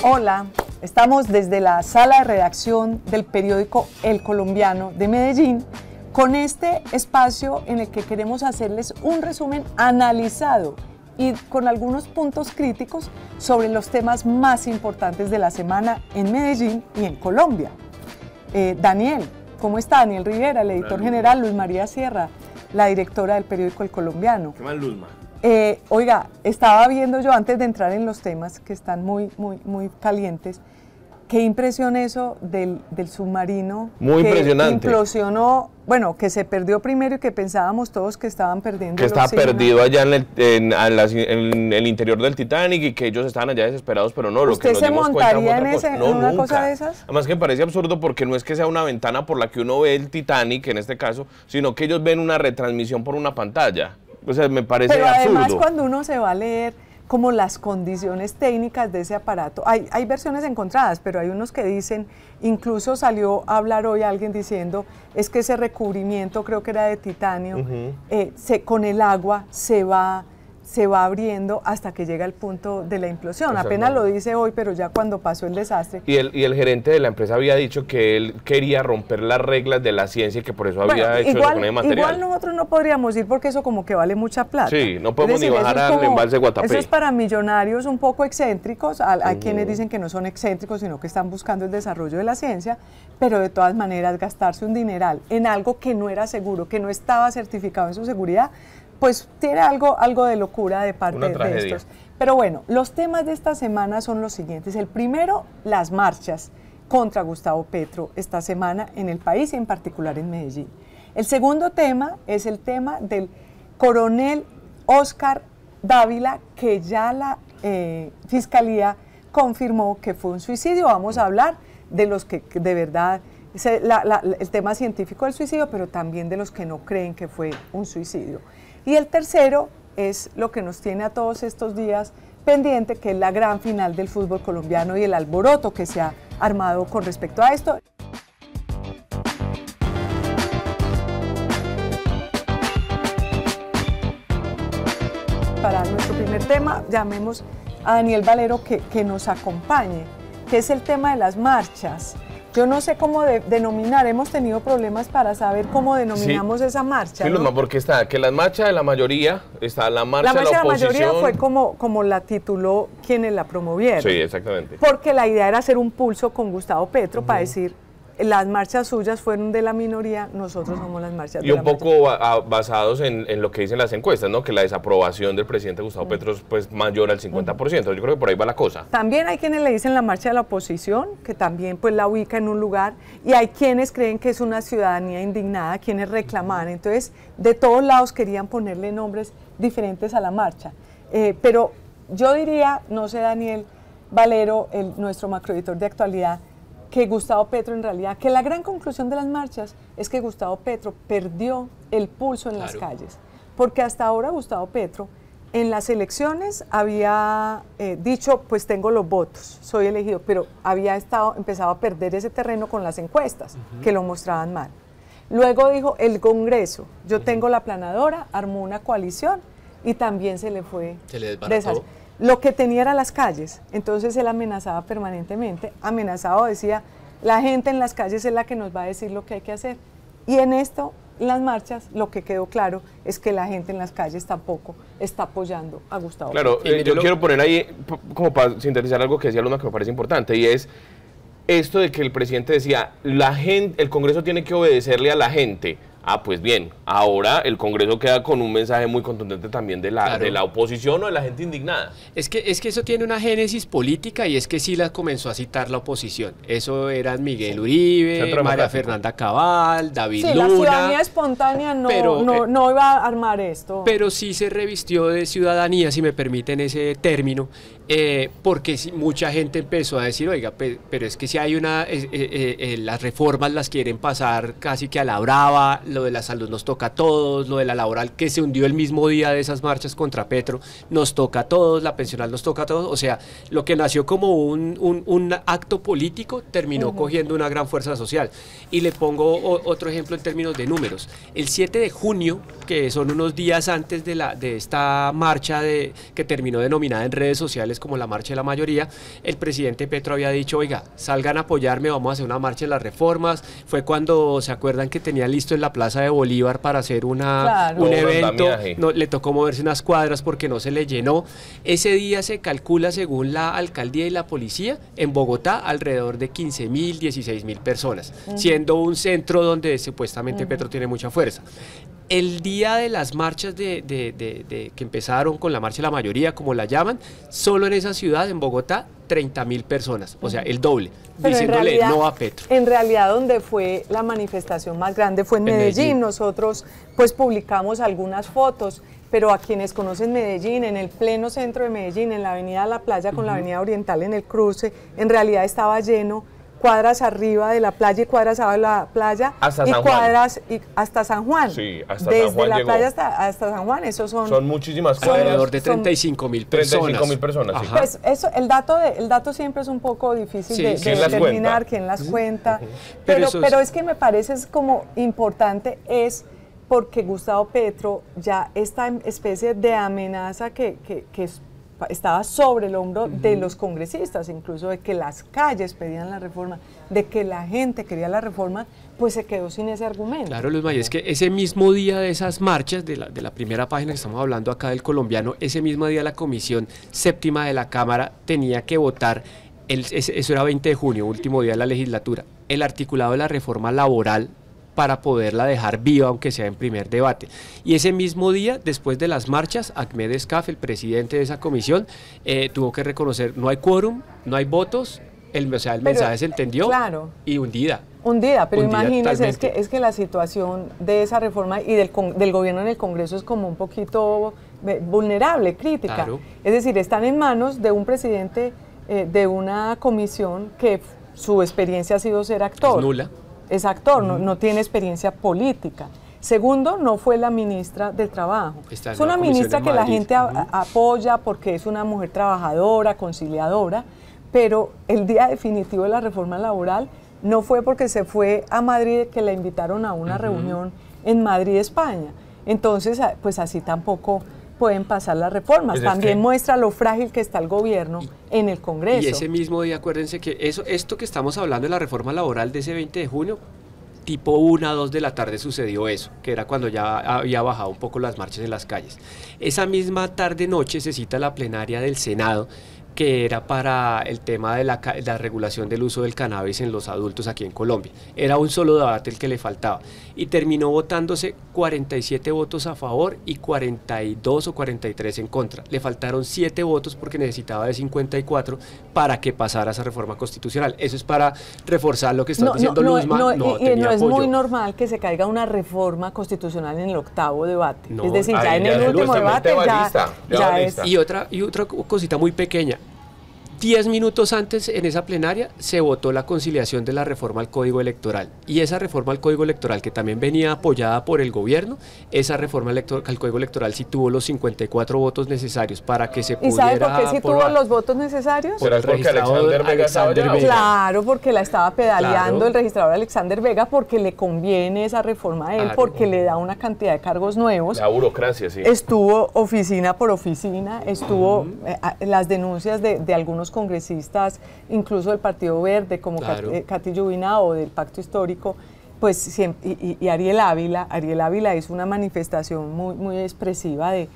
Hola, estamos desde la sala de redacción del periódico El Colombiano de Medellín con este espacio en el que queremos hacerles un resumen analizado y con algunos puntos críticos sobre los temas más importantes de la semana en Medellín y en Colombia. Daniel, ¿cómo está? Daniel Rivera, el editor general, Luz María Sierra, la directora del periódico El Colombiano. ¿Qué más, Luzma? Oiga, estaba viendo yo antes de entrar en los temas que están muy calientes, qué impresión eso del submarino. Muy que impresionante. Implosionó, bueno, que se perdió primero y que pensábamos todos que estaban perdiendo Que el estaba oxígeno. perdido allá en el interior del Titanic y que ellos estaban allá desesperados, pero no, lo que ¿Usted nos se dimos cuenta fue montaría otra en cosa. No, una nunca. cosa de esas? Además que me parece absurdo porque no es que sea una ventana por la que uno ve el Titanic, en este caso, sino que ellos ven una retransmisión por una pantalla. O sea, me parece Pero absurdo. además cuando uno se va a leer como las condiciones técnicas de ese aparato, hay versiones encontradas, pero hay unos que dicen, incluso salió a hablar hoy alguien diciendo, es que ese recubrimiento, creo que era de titanio, con el agua se va abriendo hasta que llega el punto de la implosión. Apenas lo dice hoy, pero ya cuando pasó el desastre. Y el gerente de la empresa había dicho que él quería romper las reglas de la ciencia y que por eso había hecho eso con el material. Igual nosotros no podríamos ir porque eso como que vale mucha plata. Sí, no podemos ni bajar al embalse de Guatapé. Eso es para millonarios un poco excéntricos, hay quienes dicen que no son excéntricos, sino que están buscando el desarrollo de la ciencia, pero de todas maneras gastarse un dineral en algo que no era seguro, que no estaba certificado en su seguridad, pues tiene algo de locura de parte de estos. Pero bueno, los temas de esta semana son los siguientes. El primero, las marchas contra Gustavo Petro esta semana en el país y en particular en Medellín. El segundo tema es el tema del coronel Oscar Dávila, que ya la Fiscalía confirmó que fue un suicidio. Vamos a hablar de los que de verdad, el tema científico del suicidio, pero también de los que no creen que fue un suicidio. Y el tercero es lo que nos tiene a todos estos días pendiente, que es la gran final del fútbol colombiano y el alboroto que se ha armado con respecto a esto. Para nuestro primer tema, llamemos a Daniel Valero que nos acompañe, que es el tema de las marchas. Yo no sé cómo denominar, hemos tenido problemas para saber cómo denominamos esa marcha. Sí, ¿no? Luzma, porque está que la marcha de la mayoría, está la marcha de la oposición. La mayoría fue como la tituló quienes la promovieron. Sí, exactamente. Porque la idea era hacer un pulso con Gustavo Petro para decir, las marchas suyas fueron de la minoría, nosotros somos las marchas de la mayoría. Y un poco basados en lo que dicen las encuestas, ¿no? Que la desaprobación del presidente Gustavo Petro es pues mayor al 50%. Yo creo que por ahí va la cosa. También hay quienes le dicen la marcha de la oposición, que también pues la ubica en un lugar, y hay quienes creen que es una ciudadanía indignada, quienes reclaman. Entonces, de todos lados querían ponerle nombres diferentes a la marcha. Pero yo diría, no sé, Daniel Valero, nuestro macroeditor de actualidad, que Gustavo Petro en realidad, que la gran conclusión de las marchas es que Gustavo Petro perdió el pulso en las calles, porque hasta ahora Gustavo Petro en las elecciones había dicho, pues tengo los votos, soy elegido, pero había empezado a perder ese terreno con las encuestas, que lo mostraban mal. Luego dijo, el Congreso, yo tengo la aplanadora, armó una coalición y también se le fue. Se le desbarató. Lo que tenía era las calles, entonces él amenazaba permanentemente, decía, la gente en las calles es la que nos va a decir lo que hay que hacer. Y en esto, las marchas, lo que quedó claro es que la gente en las calles tampoco está apoyando a Gustavo Petro. Claro, yo quiero poner ahí, como para sintetizar algo que decía Luna, que me parece importante, y es esto de que el presidente decía, el Congreso tiene que obedecerle a la gente. Ah, pues bien, ahora el Congreso queda con un mensaje muy contundente también de la oposición o de la gente indignada. Es que eso tiene una génesis política y es que sí la comenzó a citar la oposición. Eso eran Miguel Uribe, María Fernanda Cabal, David Luna. La ciudadanía espontánea no iba a armar esto. Pero sí se revistió de ciudadanía, si me permiten ese término, porque mucha gente empezó a decir, oiga, pero es que si hay las reformas las quieren pasar casi que a la brava, lo de la salud nos toca a todos, lo de la laboral que se hundió el mismo día de esas marchas contra Petro, nos toca a todos, la pensional nos toca a todos, o sea, lo que nació como un acto político terminó cogiendo una gran fuerza social. Y le pongo otro ejemplo en términos de números. El 7 de junio, que son unos días antes de esta marcha que terminó denominada en redes sociales como la marcha de la mayoría, el presidente Petro había dicho, oiga, salgan a apoyarme, vamos a hacer una marcha en las reformas. Fue cuando se acuerdan que tenía listo en la Plaza de Bolívar para hacer un evento, no, le tocó moverse unas cuadras porque no se le llenó. Ese día se calcula, según la alcaldía y la policía, en Bogotá alrededor de 15.000, 16.000 personas, siendo un centro donde supuestamente Petro tiene mucha fuerza. El día de las marchas que empezaron con la marcha de la mayoría, como la llaman, solo en esa ciudad, en Bogotá, 30.000 personas, o sea, el doble, pero diciéndole realidad, no a Petro. En realidad, donde fue la manifestación más grande fue en Medellín. Nosotros, pues, publicamos algunas fotos, pero a quienes conocen Medellín, en el pleno centro de Medellín, en la avenida La Playa con la avenida Oriental en el cruce, en realidad estaba lleno, cuadras arriba de la playa y cuadras abajo de la playa, hasta y San cuadras hasta San Juan. Sí, hasta desde San Juan la llegó. Playa hasta San Juan, esos son muchísimas cuadras. Alrededor de 35.000 personas. 35.000 personas, sí. Pues eso, el dato siempre es un poco difícil de determinar quién las cuenta, pero es que me parece es como importante es porque Gustavo Petro ya esta especie de amenaza que estaba sobre el hombro de los congresistas, incluso de que las calles pedían la reforma, de que la gente quería la reforma, pues se quedó sin ese argumento. Claro, Luz María, es que ese mismo día de esas marchas, de la primera página que estamos hablando acá del colombiano, ese mismo día la Comisión Séptima de la Cámara tenía que votar, eso era 20 de junio, último día de la legislatura, el articulado de la reforma laboral para poderla dejar viva, aunque sea en primer debate. Y ese mismo día, después de las marchas, Ahmed Escaf, el presidente de esa comisión, tuvo que reconocer, no hay quórum, no hay votos, el mensaje se entendió y hundida. Pero imagínense, es que la situación de esa reforma y del gobierno en el Congreso es como un poquito vulnerable, crítica. Claro. Es decir, están en manos de un presidente de una comisión que su experiencia ha sido ser actor. Es nula. Es actor, no tiene experiencia política. Segundo, no fue la ministra del Trabajo. Es una ministra que la gente apoya porque es una mujer trabajadora, conciliadora, pero el día definitivo de la reforma laboral no fue porque se fue a Madrid, que la invitaron a una reunión en Madrid, España. Entonces, pues así tampoco pueden pasar las reformas. Pues también muestra lo frágil que está el gobierno en el Congreso. Y ese mismo día, acuérdense que esto que estamos hablando de la reforma laboral de ese 20 de junio, tipo 1 a 2 de la tarde sucedió eso, que era cuando ya había bajado un poco las marchas en las calles. Esa misma tarde-noche se cita la plenaria del Senado, que era para el tema de la regulación del uso del cannabis en los adultos aquí en Colombia. Era un solo debate el que le faltaba. Y terminó votándose 47 votos a favor y 42 o 43 en contra. Le faltaron 7 votos porque necesitaba de 54 para que pasara esa reforma constitucional. Eso es para reforzar lo que está diciendo Luzma. Y no es muy normal que se caiga una reforma constitucional en el 8º debate. Es decir, ya en el último debate ya es... Y otra cosita muy pequeña. 10 minutos antes, en esa plenaria, se votó la conciliación de la reforma al Código Electoral. Y esa reforma al Código Electoral, que también venía apoyada por el gobierno, esa reforma al Código Electoral sí tuvo los 54 votos necesarios para que se pudiera aprobar. ¿Y sabe por qué sí tuvo los votos necesarios? Por el registrador Alexander Vega. Claro, porque la estaba pedaleando el registrador Alexander Vega, porque le conviene esa reforma a él, porque le da una cantidad de cargos nuevos. La burocracia, sí. Estuvo oficina por oficina, estuvo las denuncias de algunos congresistas, incluso del Partido Verde, como Catillo Ubina o del Pacto Histórico, pues siempre, y Ariel Ávila hizo una manifestación muy expresiva de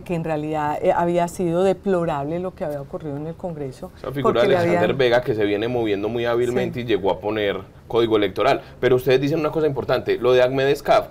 que en realidad había sido deplorable lo que había ocurrido en el Congreso. Esa figura de Alexander Vega que se viene moviendo muy hábilmente y llegó a poner código electoral. Pero ustedes dicen una cosa importante, lo de Ahmed Escaf.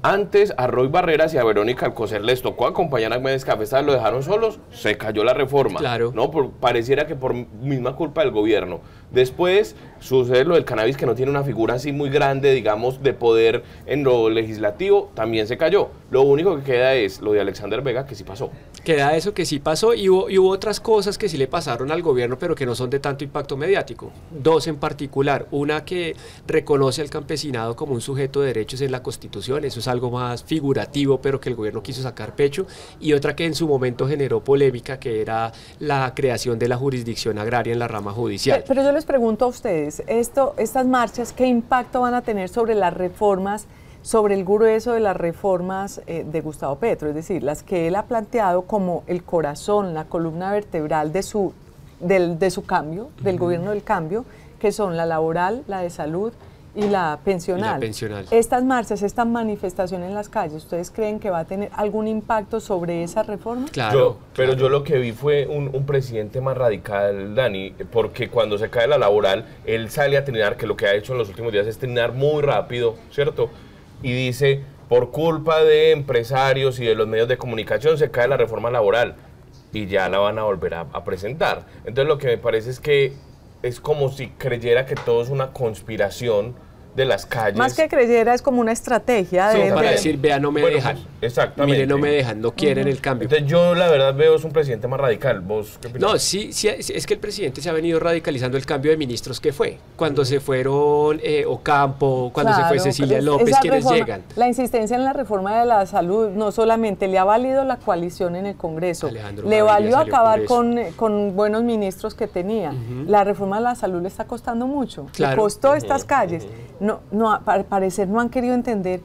Antes a Roy Barreras y a Verónica Alcocer les tocó acompañar a Ahmed Escaf, esta vez lo dejaron solos, se cayó la reforma. Claro. ¿No? Pareciera que por misma culpa del gobierno. Después sucede lo del cannabis, que no tiene una figura así muy grande, digamos, de poder en lo legislativo, también se cayó. Lo único que queda es lo de Alexander Vega, que sí pasó. Queda eso que sí pasó y hubo otras cosas que sí le pasaron al gobierno, pero que no son de tanto impacto mediático. Dos en particular. Una que reconoce al campesinado como un sujeto de derechos en la Constitución, eso es algo más figurativo, pero que el gobierno quiso sacar pecho. Y otra que en su momento generó polémica, que era la creación de la jurisdicción agraria en la rama judicial. Pero yo les pregunto a ustedes, estas marchas, ¿qué impacto van a tener sobre las reformas, sobre el grueso de las reformas de Gustavo Petro? Es decir, las que él ha planteado como el corazón, la columna vertebral de su cambio, del gobierno del cambio, que son la laboral, la de salud y la pensional. Estas marchas, esta manifestación en las calles, ¿ustedes creen que va a tener algún impacto sobre esa reforma? Claro. Pero yo lo que vi fue un presidente más radical, Dani, porque cuando se cae la laboral, él sale a trinar, que lo que ha hecho en los últimos días es trinar muy rápido, ¿cierto? Y dice, por culpa de empresarios y de los medios de comunicación se cae la reforma laboral y ya la van a volver a presentar. Entonces lo que me parece es que es como si creyera que todo es una conspiración de las calles. Más que creyera, es como una estrategia para decir, vea, no me dejan. Pues, exactamente. Mire, no me dejan, no quieren el cambio. Entonces yo la verdad veo es un presidente más radical. ¿Vos qué opinas? No, sí, es que el presidente se ha venido radicalizando el cambio de ministros que fue. Cuando se fueron Ocampo, cuando se fue Cecilia López, quienes llegan. La insistencia en la reforma de la salud no solamente le ha valido la coalición en el Congreso, le valió acabar con buenos ministros que tenía. La reforma de la salud le está costando mucho. Le costó estas calles. Al parecer no han querido entender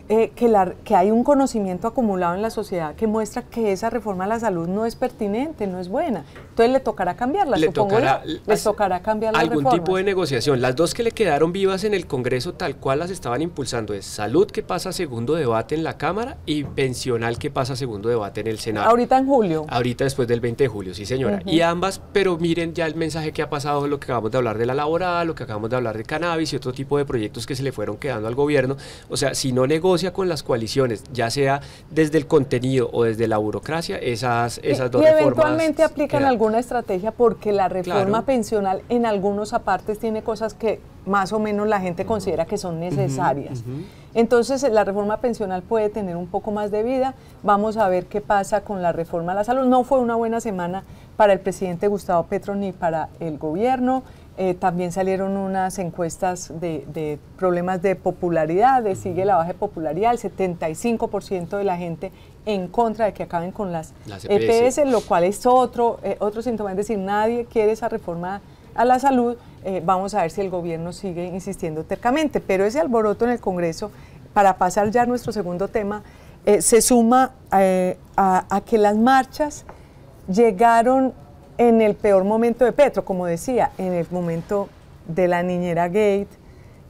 que hay un conocimiento acumulado en la sociedad que muestra que esa reforma a la salud no es pertinente, no es buena. Entonces le tocará cambiarla, les tocará cambiar la algún reforma. Tipo de negociación. Las dos que le quedaron vivas en el Congreso tal cual las estaban impulsando es salud, que pasa a segundo debate en la Cámara, y pensional, que pasa a segundo debate en el Senado. Ahorita en julio. Ahorita después del 20 de julio, sí señora. Y ambas, pero miren ya el mensaje que ha pasado, lo que acabamos de hablar de la laboral, lo que acabamos de hablar de cannabis y otro tipo de proyectos que se le fueron quedando al gobierno. O sea, si no negocia con las coaliciones, ya sea desde el contenido o desde la burocracia, esas dos reformas. Y eventualmente aplican alguna estrategia, porque la reforma pensional en algunos apartes tiene cosas que más o menos la gente considera que son necesarias. Entonces la reforma pensional puede tener un poco más de vida. Vamos a ver qué pasa con la reforma a la salud. No fue una buena semana para el presidente Gustavo Petro ni para el gobierno. También salieron unas encuestas de problemas de popularidad, sigue la baja de popularidad, el 75% de la gente en contra de que acaben con las EPS, lo cual es otro síntoma, es decir, nadie quiere esa reforma a la salud. Vamos a ver si el gobierno sigue insistiendo tercamente, pero ese alboroto en el Congreso, para pasar ya a nuestro segundo tema, se suma a que las marchas llegaron en el peor momento de Petro, como decía, en el momento de la niñera Gate,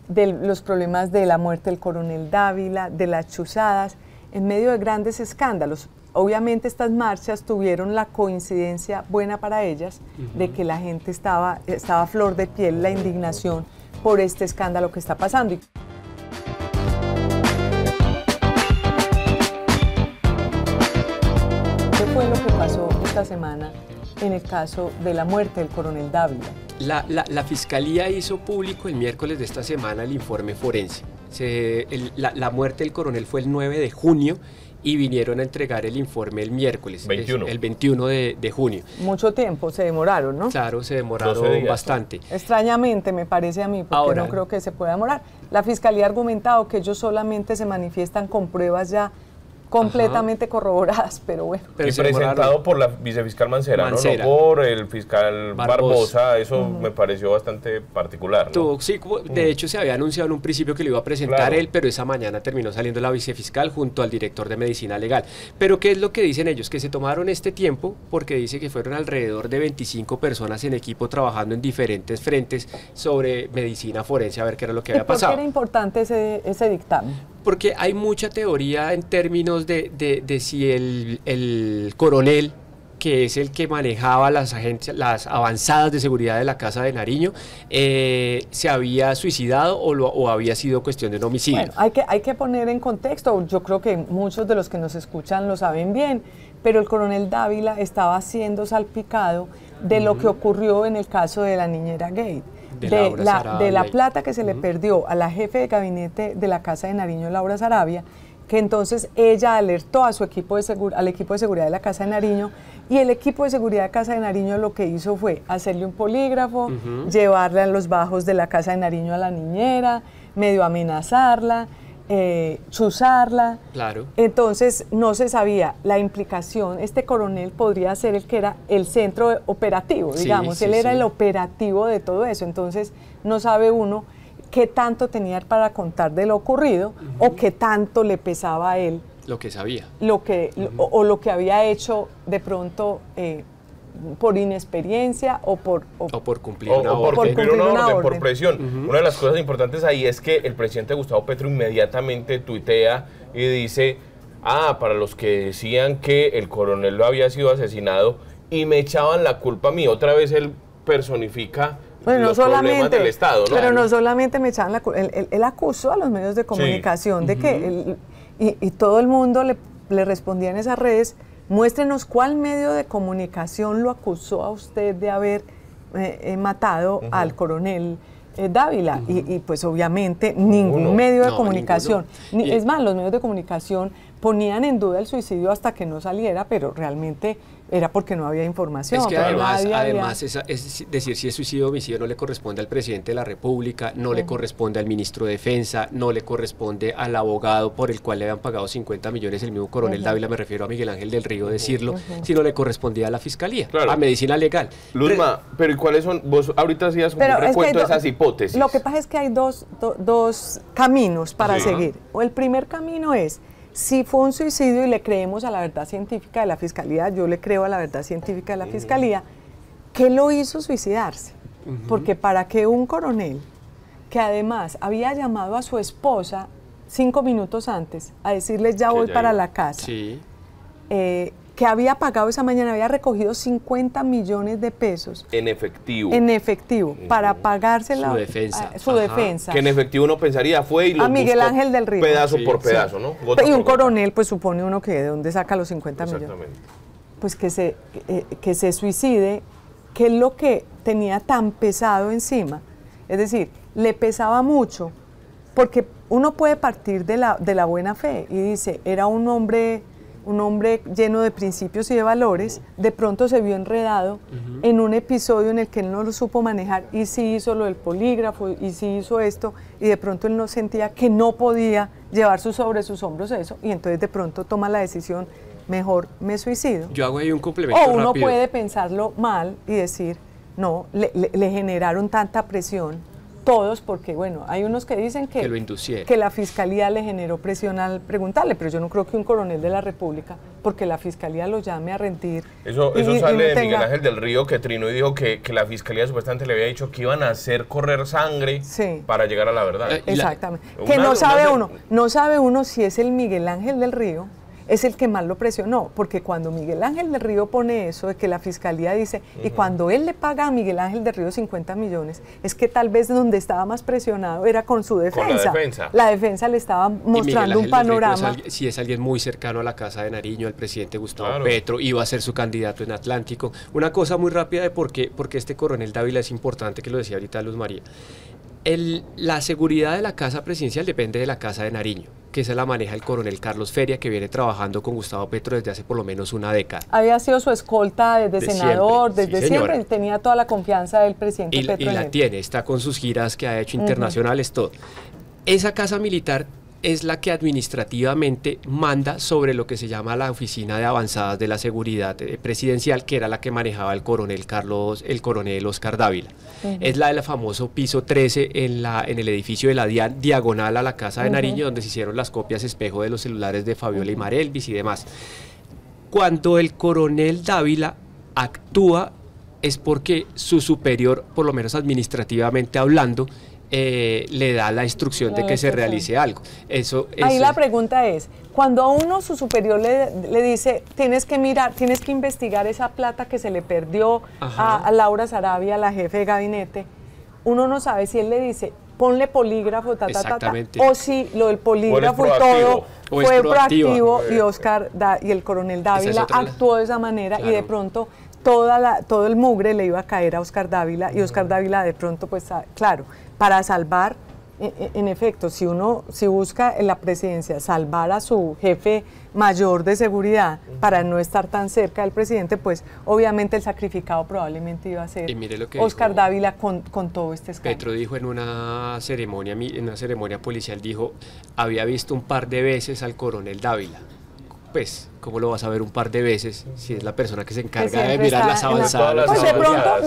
de los problemas de la muerte del coronel Dávila, de las chuzadas, en medio de grandes escándalos. Obviamente estas marchas tuvieron la coincidencia buena para ellas de que la gente estaba a flor de piel, la indignación por este escándalo que está pasando. ¿Qué fue lo que pasó esta semana en el caso de la muerte del coronel Dávila? La Fiscalía hizo público el miércoles de esta semana el informe forense. La muerte del coronel fue el 9 de junio y vinieron a entregar el informe el miércoles, 21. El 21 de junio. Mucho tiempo, se demoraron, ¿no? Claro, se demoraron bastante. Extrañamente, me parece a mí, porque ahora no creo que se pueda demorar. La Fiscalía ha argumentado que ellos solamente se manifiestan con pruebas ya completamente corroboradas, pero bueno. Pero y presentado por la vicefiscal Mancera, ¿no? No por el fiscal Barbosa, eso me pareció bastante particular, ¿no? Sí, de hecho se había anunciado en un principio que lo iba a presentar él, pero esa mañana terminó saliendo la vicefiscal junto al director de Medicina Legal. Pero ¿qué es lo que dicen ellos? Que se tomaron este tiempo porque dice que fueron alrededor de 25 personas en equipo trabajando en diferentes frentes sobre medicina forense, a ver qué era lo que había pasado. ¿Por qué era importante ese dictamen? Porque hay mucha teoría en términos de si el coronel, que es el que manejaba las avanzadas de seguridad de la Casa de Nariño, se había suicidado o había sido cuestión de un homicidio. Bueno, hay que poner en contexto, yo creo que muchos de los que nos escuchan lo saben bien, pero el coronel Dávila estaba siendo salpicado de lo que ocurrió en el caso de la niñera Gate. De la plata que se le perdió a la jefe de gabinete de la Casa de Nariño, Laura Sarabia, que entonces ella alertó a su equipo al equipo de seguridad de la Casa de Nariño, y el equipo de seguridad de Casa de Nariño lo que hizo fue hacerle un polígrafo, llevarle a los bajos de la Casa de Nariño a la niñera, medio amenazarla, chuzarla. Claro. Entonces no se sabía la implicación. Este coronel podría ser el que era el centro operativo, digamos, él era el operativo de todo eso. Entonces no sabe uno qué tanto tenía para contar de lo ocurrido o qué tanto le pesaba a él lo que sabía, o lo que había hecho de pronto por inexperiencia o por cumplir una orden. Por presión. Una de las cosas importantes ahí es que el presidente Gustavo Petro inmediatamente tuitea y dice, para los que decían que el coronel lo había sido asesinado y me echaban la culpa a mí, otra vez él personifica los problemas del Estado, ¿no? Pero no solamente me echaban la culpa, él acusó a los medios de comunicación de que y todo el mundo le respondía en esas redes, muéstrenos cuál medio de comunicación lo acusó a usted de haber matado al coronel Dávila. Y pues obviamente ningún medio de comunicación. Es más, los medios de comunicación ponían en duda el suicidio hasta que no saliera, pero realmente era porque no había información. Es que además es decir si es suicidio o homicidio no le corresponde al presidente de la República, no le corresponde al ministro de Defensa, no le corresponde al abogado por el cual le habían pagado 50 millones el mismo coronel Dávila, me refiero a Miguel Ángel del Río decirlo, sino le correspondía a la Fiscalía, a Medicina Legal. Luzma, pero ¿y cuáles son? Vos ahorita hacías un recuento de esas hipótesis. Lo que pasa es que hay dos caminos para seguir. El primer camino es, si fue un suicidio y le creemos a la verdad científica de la Fiscalía, yo le creo a la verdad científica de la Fiscalía, ¿qué lo hizo suicidarse? Porque para que un coronel, que además había llamado a su esposa 5 minutos antes a decirle ya voy para la casa, que había pagado esa mañana, había recogido 50 millones de pesos. En efectivo. Para pagarse su defensa. Que en efectivo uno pensaría fue y lo a Miguel Ángel del Río. Pedazo por pedazo, ¿no? Y un coronel, pues supone uno que de dónde saca los 50 millones. Pues que se suicide, que es lo que tenía tan pesado encima. Es decir, le pesaba mucho, porque uno puede partir de la buena fe y dice, era un hombre lleno de principios y de valores, de pronto se vio enredado en un episodio en el que él no lo supo manejar y sí hizo lo del polígrafo y sí hizo esto y de pronto él no sentía que no podía llevar sobre sus hombros eso y entonces de pronto toma la decisión, mejor me suicido. Yo hago ahí un complemento rápido. O uno puede pensarlo mal y decir, no, le generaron tanta presión todos, porque bueno, hay unos que dicen que la Fiscalía le generó presión al preguntarle, pero yo no creo que un coronel de la República, porque la Fiscalía lo llame a rendir. Eso sale de Miguel Ángel del Río, que trinó y dijo que la Fiscalía supuestamente le había dicho que iban a hacer correr sangre para llegar a la verdad. Exactamente. Que no sabe uno si es el Miguel Ángel del Río, es el que más lo presionó, porque cuando Miguel Ángel del Río pone eso de que la Fiscalía dice, y cuando él le paga a Miguel Ángel del Río 50 millones, es que tal vez donde estaba más presionado era con su defensa. La defensa le estaba mostrando un panorama. Si es alguien muy cercano a la Casa de Nariño, al presidente Gustavo Petro, iba a ser su candidato en Atlántico. Una cosa muy rápida de por qué este coronel Dávila es importante, que lo decía ahorita Luz María. La seguridad de la Casa Presidencial depende de la Casa de Nariño, que esa la maneja el coronel Carlos Feria, que viene trabajando con Gustavo Petro desde hace por lo menos una década. Había sido su escolta desde senador, desde siempre, él tenía toda la confianza del presidente Petro. Y la tiene, está con sus giras que ha hecho internacionales, todo. Esa Casa Militar es la que administrativamente manda sobre lo que se llama la Oficina de Avanzadas de la Seguridad Presidencial, que era la que manejaba el coronel Oscar Dávila. Es la del famoso piso 13 en el edificio de la DIAN, diagonal a la Casa de Nariño, donde se hicieron las copias espejo de los celulares de Fabiola y Marelvis y demás. Cuando el coronel Dávila actúa es porque su superior, por lo menos administrativamente hablando, le da la instrucción de que se realice algo. Ahí la pregunta es, cuando a uno su superior le dice, tienes que mirar, tienes que investigar esa plata que se le perdió a Laura Sarabia, la jefe de gabinete, uno no sabe si él le dice, ponle polígrafo, o si lo del polígrafo y todo fue proactivo y el coronel Dávila actuó de esa manera y de pronto todo el mugre le iba a caer a Oscar Dávila y Oscar Dávila de pronto, pues claro, para salvar en efecto, si busca en la presidencia salvar a su jefe mayor de seguridad para no estar tan cerca del presidente, pues obviamente el sacrificado probablemente iba a ser Óscar Dávila con todo este escándalo. Petro dijo en una ceremonia policial, dijo, había visto un par de veces al coronel Dávila. Pues, ¿cómo lo vas a ver un par de veces si es la persona que se encarga de mirar las avanzadas? Pues de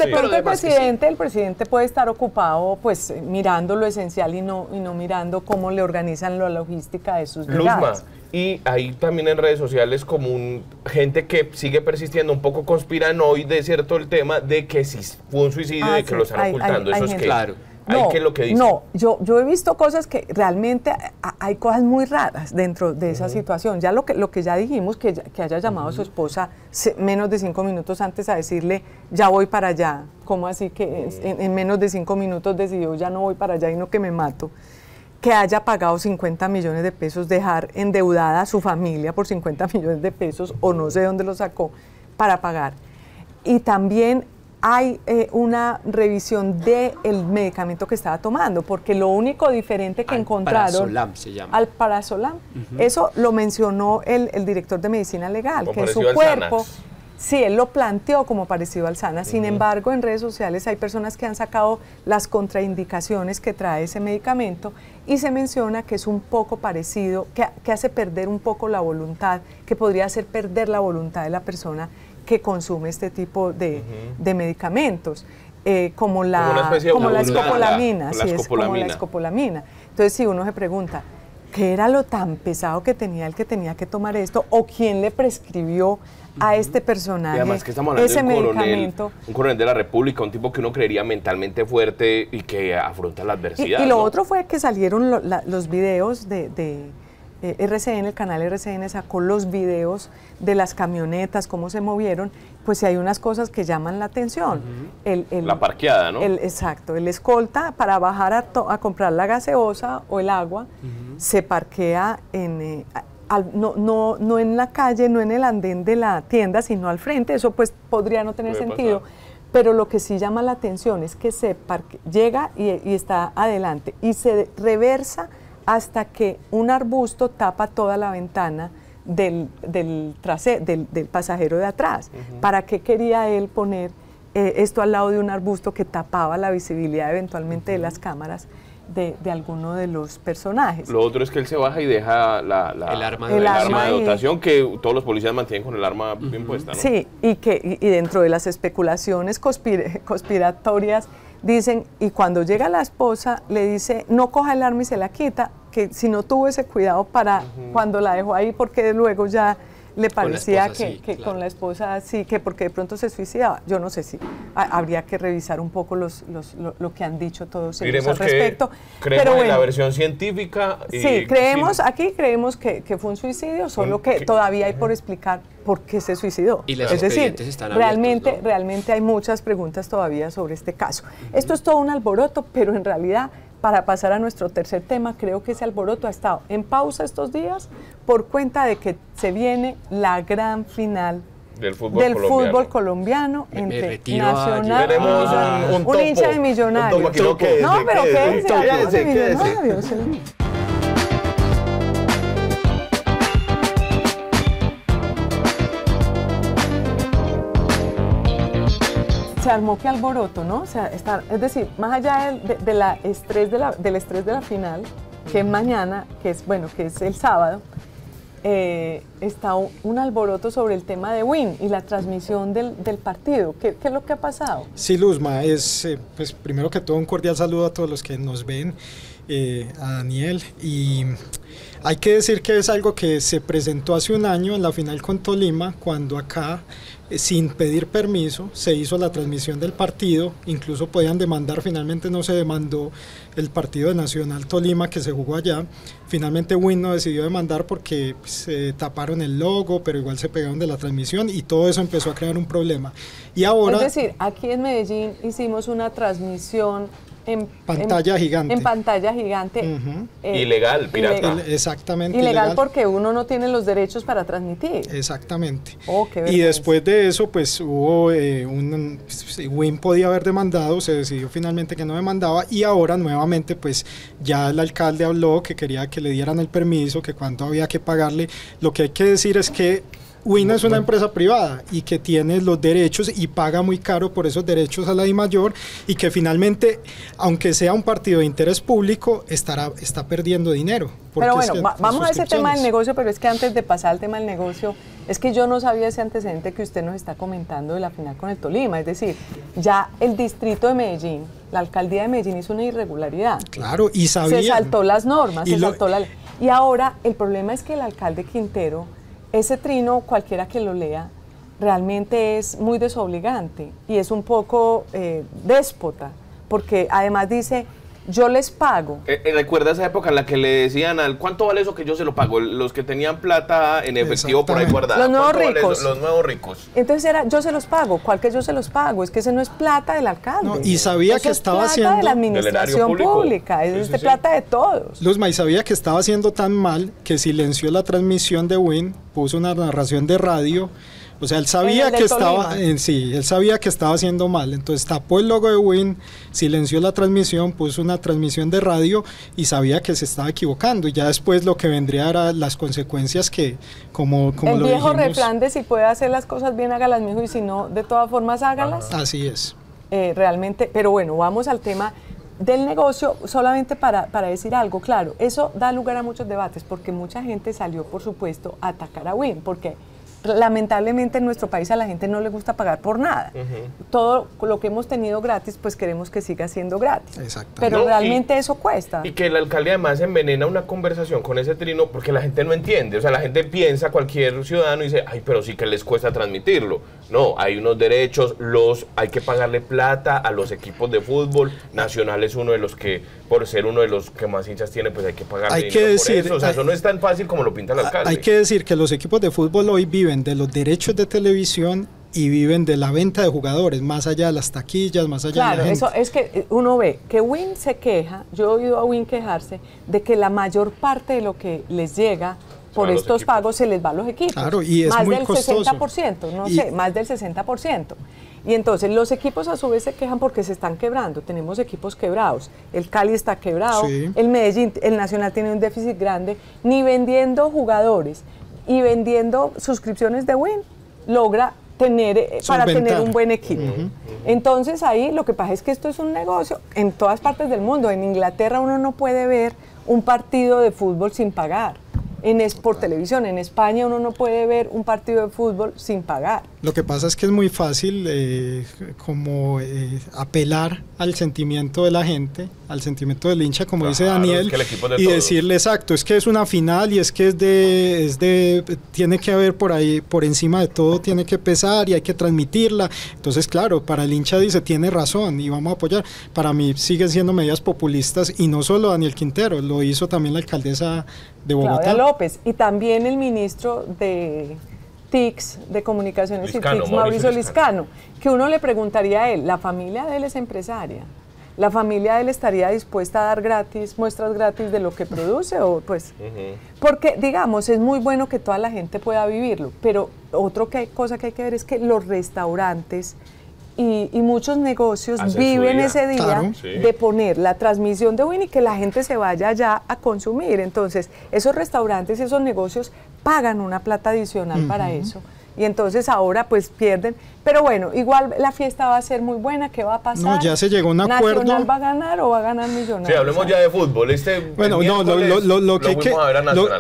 pronto el presidente puede estar ocupado pues mirando lo esencial y no mirando cómo le organizan la logística de sus llegadas. Y ahí también en redes sociales como gente que sigue persistiendo, un poco conspiranoide, ¿cierto? El tema de que si fue un suicidio y que lo están ocultando. Eso es que... Claro. No, yo he visto cosas que realmente hay cosas muy raras dentro de esa situación. Ya lo que ya dijimos, que haya llamado a su esposa menos de 5 minutos antes a decirle, ya voy para allá. ¿Cómo así que en menos de 5 minutos decidió, ya no voy para allá y no que me mato? Que haya pagado 50 millones de pesos, dejar endeudada a su familia por 50 millones de pesos, o no sé dónde lo sacó, para pagar. Y también hay una revisión del medicamento que estaba tomando, porque lo único diferente que encontraron... Alprazolam se llama. Alprazolam. Eso lo mencionó el director de Medicina Legal, que en su cuerpo... Sí, él lo planteó como parecido al SANA. Sin embargo, en redes sociales hay personas que han sacado las contraindicaciones que trae ese medicamento y se menciona que es un poco parecido, que hace perder un poco la voluntad, que podría hacer perder la voluntad de la persona que consume este tipo de medicamentos, como la escopolamina. Como la escopolamina. Entonces, si uno se pregunta, ¿qué era lo tan pesado que tenía el que tenía que tomar esto? ¿O quién le prescribió a este personaje y además que estamos hablando de un coronel de la República, un tipo que uno creería mentalmente fuerte y que afronta la adversidad? Y lo otro fue que salieron los videos de RCN, el canal RCN sacó los videos de las camionetas, cómo se movieron, pues hay unas cosas que llaman la atención. La parqueada, ¿no? Exacto, el escolta para bajar a comprar la gaseosa o el agua, se parquea no en la calle, no en el andén de la tienda, sino al frente. Eso pues podría no tener sentido, pero lo que sí llama la atención es que llega y está adelante y se reversa hasta que un arbusto tapa toda la ventana del pasajero de atrás. ¿Para qué quería él poner esto al lado de un arbusto que tapaba la visibilidad eventualmente de las cámaras de alguno de los personajes? Lo otro es que él se baja y deja el arma de dotación, que todos los policías mantienen con el arma bien puesta, ¿no? Sí, y dentro de las especulaciones conspiratorias dicen, y cuando llega la esposa le dice, no coja el arma y se la quita, que si no tuvo ese cuidado para cuando la dejó ahí, porque luego ya le parecía con la esposa sí, que porque de pronto se suicidaba. Yo no sé si habría que revisar un poco lo que han dicho todos ellos al respecto. Creemos en la versión científica. Sí, creemos que fue un suicidio, solo que todavía hay por explicar por qué se suicidó. Y es decir, están abiertos, ¿no? realmente hay muchas preguntas todavía sobre este caso. Esto es todo un alboroto, pero en realidad, para pasar a nuestro tercer tema, creo que ese alboroto ha estado en pausa estos días por cuenta de que se viene la gran final del fútbol colombiano entre Nacional y Millonarios. Un hincha de Millonarios. No, pero quédese. Se armó que alboroto, ¿no? O sea, es decir, más allá del estrés de la final, que es mañana, que es el sábado, está un alboroto sobre el tema de Win y la transmisión del partido. ¿Qué es lo que ha pasado? Sí, Luzma, pues primero que todo un cordial saludo a todos los que nos ven, a Daniel, y hay que decir que es algo que se presentó hace un año en la final con Tolima, cuando acá, sin pedir permiso, se hizo la transmisión del partido. Incluso podían demandar, finalmente no se demandó el partido de Nacional Tolima que se jugó allá. Finalmente Win no decidió demandar porque se taparon el logo, pero igual se pegaron de la transmisión y todo eso empezó a crear un problema. Y ahora, es decir, aquí en Medellín hicimos una transmisión pantalla gigante. En pantalla gigante. Ilegal, pirata. Exactamente. Ilegal porque uno no tiene los derechos para transmitir. Exactamente. Qué y después de eso, pues hubo Win podía haber demandado, se decidió finalmente que no demandaba, y ahora nuevamente pues ya el alcalde habló que quería que le dieran el permiso, que cuánto había que pagarle. Lo que hay que decir es que Win es una empresa privada y que tiene los derechos y paga muy caro por esos derechos a la DIMAYOR, y que finalmente, aunque sea un partido de interés público, está perdiendo dinero. Pero bueno, vamos a ese tema del negocio, pero es que antes de pasar al tema del negocio, es que yo no sabía ese antecedente que usted nos está comentando de la final con el Tolima, es decir, ya el distrito de Medellín, la alcaldía de Medellín hizo una irregularidad. Claro, y sabía. Se saltó las normas, saltó la ley. Y ahora el problema es que el alcalde Quintero, ese trino, cualquiera que lo lea, realmente es muy desobligante y es un poco déspota, porque además dice, yo les pago. ¿Recuerda esa época en la que le decían al cuánto vale eso que yo se lo pago? Los que tenían plata en efectivo por ahí guardada. Los nuevos ricos. Vale los nuevos ricos. Entonces era, yo se los pago. ¿Cuál que yo se los pago? Es que ese no es plata del alcalde. No, y sabía eso que estaba haciendo... plata de la administración pública. Es plata de todos. Luzma, y sabía que estaba haciendo tan mal que silenció la transmisión de Win, puso una narración de radio. O sea, él sabía que estaba, él sabía que estaba haciendo mal, entonces tapó el logo de Win, silenció la transmisión, puso una transmisión de radio y sabía que se estaba equivocando, y ya después lo que vendría eran las consecuencias que, como lo dijimos. El viejo refrán de si puede hacer las cosas bien, hágalas, mijo, y si no, de todas formas, hágalas. Así es. Realmente, pero bueno, vamos al tema del negocio, solamente para decir algo, claro, eso da lugar a muchos debates, porque mucha gente salió, por supuesto, a atacar a Win, porque lamentablemente en nuestro país a la gente no le gusta pagar por nada. Todo lo que hemos tenido gratis, pues queremos que siga siendo gratis. Pero realmente eso cuesta. Y que el alcalde además envenena una conversación con ese trino porque la gente no entiende. O sea, la gente piensa, cualquier ciudadano dice, ay, pero sí que les cuesta transmitirlo. No, hay unos derechos, hay que pagarle plata a los equipos de fútbol. Nacional es uno de los que, por ser uno de los que más hinchas tiene, pues hay que pagarle dinero por eso. O sea, eso no es tan fácil como lo pinta el alcalde. Hay que decir que los equipos de fútbol hoy viven de los derechos de televisión y viven de la venta de jugadores, más allá de las taquillas, más allá de la gente. Eso es que uno ve que Win se queja, yo he oído a Win quejarse de que la mayor parte de lo que les llega por estos pagos se les va a los equipos. Claro, y es más muy del costoso. 60%, no sé, más del 60%. Y entonces los equipos a su vez se quejan porque se están quebrando. Tenemos equipos quebrados. El Cali está quebrado, el Medellín, el Nacional tiene un déficit grande, ni vendiendo jugadores y vendiendo suscripciones de Win logra tener para tener un buen equipo. Entonces ahí lo que pasa es que esto es un negocio en todas partes del mundo. En Inglaterra uno no puede ver un partido de fútbol sin pagar. Por televisión. En España uno no puede ver un partido de fútbol sin pagar. Lo que pasa es que es muy fácil apelar al sentimiento de la gente, al sentimiento del hincha, como dice Daniel, y decirle exacto, es que es una final y es que tiene que haber por ahí, por encima de todo tiene que pesar y hay que transmitirla. Entonces claro, para el hincha dice, tiene razón y vamos a apoyar. Para mí siguen siendo medidas populistas, y no solo Daniel Quintero, lo hizo también la alcaldesa de Bogotá, Claudia López, y también el ministro de TICS, de Comunicaciones y TICS, Mauricio Liscano, que uno le preguntaría a él, la familia de él es empresaria, la familia de él estaría dispuesta a dar muestras gratis de lo que produce, o pues, porque digamos, es muy bueno que toda la gente pueda vivirlo, pero otra cosa que hay que ver es que los restaurantes y muchos negocios viven ese día de poner la transmisión de Win y que la gente se vaya allá a consumir. Entonces, esos restaurantes y esos negocios pagan una plata adicional para eso. Y entonces ahora pues pierden. Pero bueno, igual la fiesta va a ser muy buena. ¿Qué va a pasar? No, ya se llegó a un acuerdo. ¿Nacional va a ganar o va a ganar Millonarios? Sí, hablemos ya de fútbol. Bueno, no,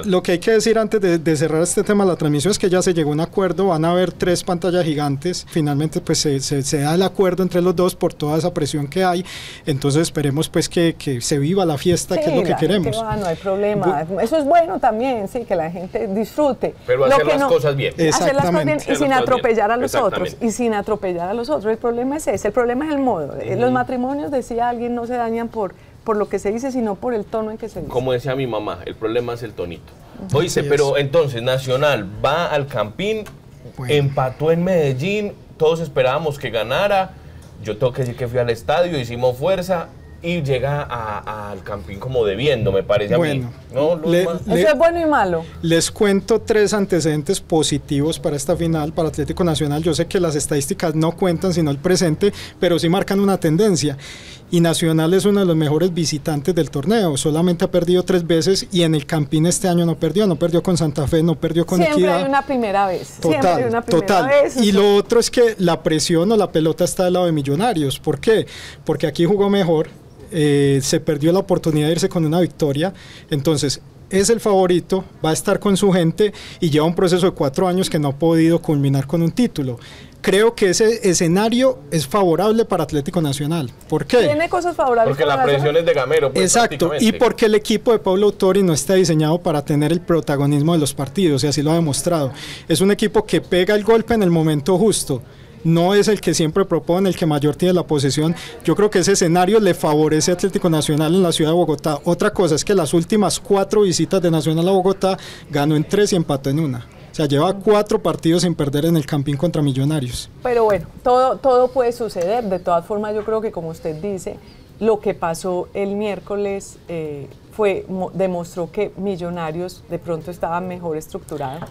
lo que hay que decir antes de cerrar este tema de la transmisión es que ya se llegó a un acuerdo. Van a haber 3 pantallas gigantes. Finalmente pues se da el acuerdo entre los dos por toda esa presión que hay. Entonces esperemos pues que se viva la fiesta, que es lo que queremos. No hay problema. Eso es bueno también, sí, que la gente disfrute. Pero hacer las cosas bien. Hacer las cosas bien y sin atropellar a los otros. Sin atropellar a los otros. El problema es ese, el problema es el modo. Los matrimonios, decía alguien, no se dañan por lo que se dice, sino por el tono en que se dice. Como decía mi mamá, el problema es el tonito. Oíste, pero entonces Nacional va al Campín, empató en Medellín, todos esperábamos que ganara. Yo tengo que decir que fui al estadio, hicimos fuerza. y llega al Campín como debiendo, me parece a mí. ¿No, Eso es bueno y malo. Les cuento 3 antecedentes positivos para esta final, para Atlético Nacional. Yo sé que las estadísticas no cuentan sino el presente, pero sí marcan una tendencia. Y Nacional es uno de los mejores visitantes del torneo, solamente ha perdido 3 veces y en el Campín este año no perdió con Santa Fe, no perdió con Equidad. Siempre hay una primera vez. Total. Y lo otro es que la presión o la pelota está del lado de Millonarios. ¿Por qué? Porque aquí jugó mejor, se perdió la oportunidad de irse con una victoria, entonces es el favorito, va a estar con su gente y lleva un proceso de 4 años que no ha podido culminar con un título. Creo que ese escenario es favorable para Atlético Nacional. ¿Por qué? Tiene cosas favorables. Porque la presión es de Gamero. Pues, exacto, y porque el equipo de Pablo Autori no está diseñado para tener el protagonismo de los partidos, y así lo ha demostrado. Es un equipo que pega el golpe en el momento justo. No es el que siempre propone, el que mayor tiene la posesión. Yo creo que ese escenario le favorece a Atlético Nacional en la ciudad de Bogotá. Otra cosa es que las últimas 4 visitas de Nacional a Bogotá ganó en 3 y empató en 1. O sea, lleva 4 partidos sin perder en el Campín contra Millonarios. Pero bueno, todo puede suceder. De todas formas, yo creo que como usted dice, lo que pasó el miércoles demostró que Millonarios de pronto estaba mejor estructurado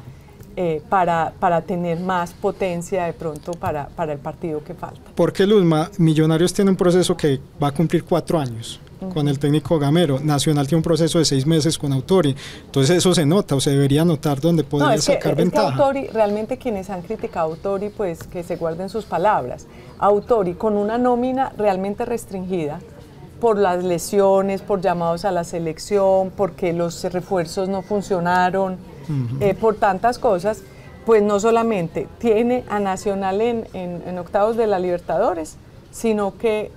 para tener más potencia de pronto para el partido que falta. Porque Luzma, Millonarios tiene un proceso que va a cumplir 4 años. Con el técnico Gamero. Nacional tiene un proceso de 6 meses con Autori, entonces eso se nota o se debería notar donde podría sacar ventaja. Es que Autori, realmente quienes han criticado a Autori, pues que se guarden sus palabras. Autori con una nómina realmente restringida por las lesiones, por llamados a la selección, porque los refuerzos no funcionaron, por tantas cosas, pues no solamente tiene a Nacional en octavos de la Libertadores, sino que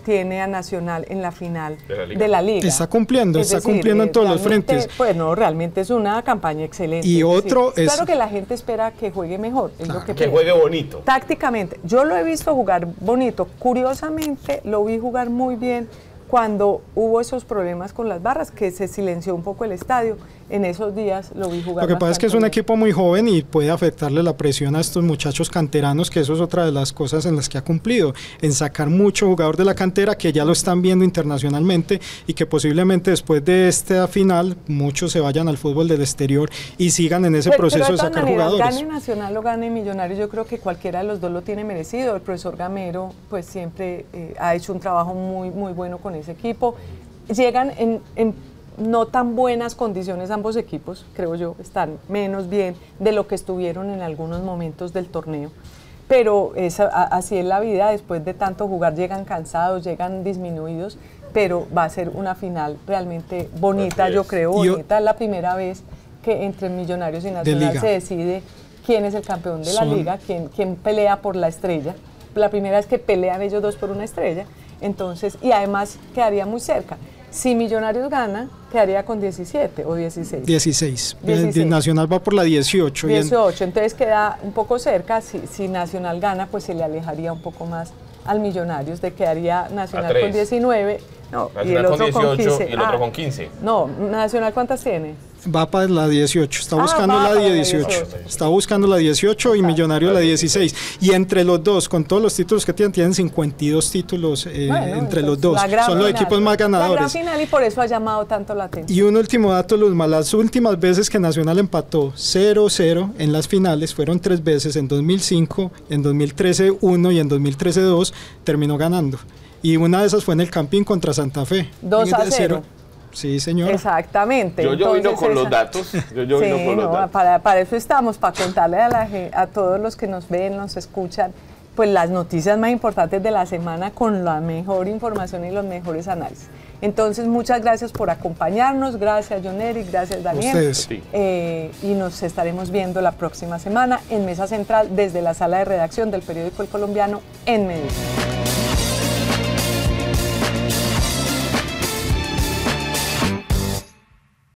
tiene a Nacional en la final de la Liga. Está cumpliendo en todos los frentes. Pues no, realmente es una campaña excelente. Y otro es... Claro que la gente espera que juegue mejor, es lo que juegue bonito. Tácticamente, yo lo he visto jugar bonito, curiosamente lo vi jugar muy bien cuando hubo esos problemas con las barras, que se silenció un poco el estadio. En esos días lo vi jugar. Lo que pasa es que es un equipo muy joven y puede afectarle la presión a estos muchachos canteranos, que eso es otra de las cosas en las que ha cumplido, en sacar mucho jugador de la cantera que ya lo están viendo internacionalmente y que posiblemente después de esta final muchos se vayan al fútbol del exterior y sigan en ese proceso de sacar jugadores. Gane Nacional o gane Millonarios, yo creo que cualquiera de los dos lo tiene merecido. El profesor Gamero pues siempre ha hecho un trabajo muy bueno con ese equipo. Llegan en no tan buenas condiciones ambos equipos, creo yo, están menos bien de lo que estuvieron en algunos momentos del torneo, pero así es la vida, después de tanto jugar llegan cansados, llegan disminuidos, pero va a ser una final realmente bonita, yo creo, bonita. Es la primera vez que entre Millonarios y Nacional se decide quién es el campeón de la liga, quién pelea por la estrella, la primera vez que pelean ellos dos por una estrella, entonces, y además quedaría muy cerca. Si Millonarios gana, quedaría con 17 o 16. 16. Nacional va por la 18. 18, entonces queda un poco cerca. Si Nacional gana, pues se le alejaría un poco más al Millonarios, quedaría Nacional con 19. No, y el otro con 15. Y el otro con 15. No, Nacional, ¿cuántas tiene? Va para la 18, está buscando la 18. Está buscando la 18 y Millonarios la 16. Y entre los dos, con todos los títulos que tienen 52 títulos entre los dos. Son los equipos más ganadores. La gran final, y por eso ha llamado tanto la atención. Y un último dato, Luzma, las últimas veces que Nacional empató 0-0 en las finales fueron 3 veces, en 2005, en 2013 1 y en 2013 2, terminó ganando. Y una de esas fue en el Campín contra Santa Fe. 2-0. Sí, señor. Exactamente. Yo vino con los datos. Yo vino con los datos. Para eso estamos, para contarle a todos los que nos ven, nos escuchan, pues las noticias más importantes de la semana con la mejor información y los mejores análisis. Entonces, muchas gracias por acompañarnos. Gracias, John Eric. Gracias, Daniel. Ustedes. Y nos estaremos viendo la próxima semana en Mesa Central desde la sala de redacción del periódico El Colombiano en Medellín.